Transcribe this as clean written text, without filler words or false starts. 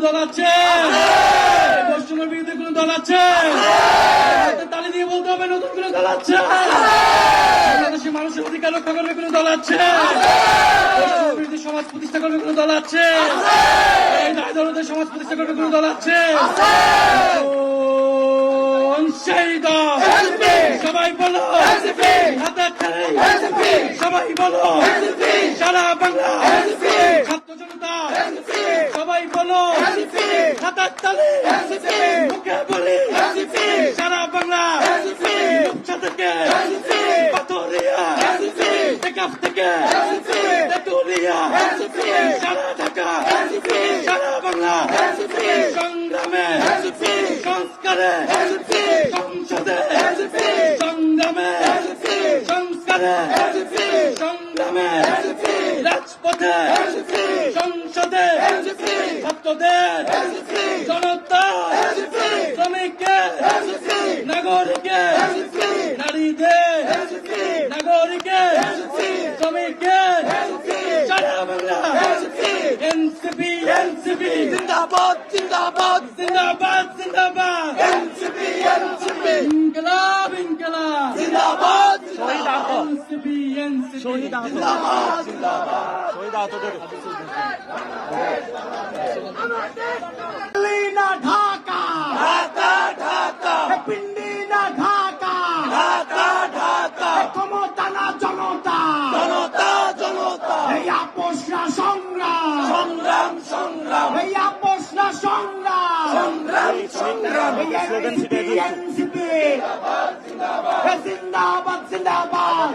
দল আছে? বৈষম্যের বিরুদ্ধে কোন দল আছে? তালি দিয়ে বলতে হবে নতুন কোন দল আছে? বাংলাদেশের মানুষের অধিকার রক্ষা করবে কোন দল আছে? বৈষম্যের বিরুদ্ধে সমাজ প্রতিষ্ঠা করবে কোন দল আছে? এই দায় দলদের সমাজ প্রতিষ্ঠা করবে কোন দল আছে? সেই দল সবাই বলো, সবাই বলো, সারা বাংলা ছাত্র জনতা সবাই বলো, হাতার তালে মুখে বলি, সারা বাংলা রূপসা থেকে পাথরিয়া টেকাফ থেকে তেতুলিয়া সারা ঢাকা সারা বাংলা সংগ্রামে সংস্কারে সংসদে সংগ্রামে সংস্কারে সংগ্রামে রাজপথে সংসদে ছাত্রদের জনতা শ্রমিকের নাগরিকের নারীদের নাগরিকের শ্রমিকের সারা বাংলা এনসিপি এনসিপি জিন্দাবাদ জিন্দাবাদ জিন্দাবাদ জিন্দাবাদ এনসিপি এনসিপি ইনকলাব ইনকলাব জিন্দাবাদ এনসিপি এনসিপি জিন্দাবাদ জিন্দাবাদ না ঢাকা ঢাকা ঢাকা পিন্ডি না ঢাকা ঢাকা ঢাকা ক্ষমতা না জনতা জনতা জনতা এই আপোষ না সংগ্রাম সংগ্রাম সংগ্রাম এই আপোষ না সংগ্রাম সংগ্রাম সংগ্রাম এনসিপি জিন্দাবাদ জিন্দাবাদ জিন্দাবাদ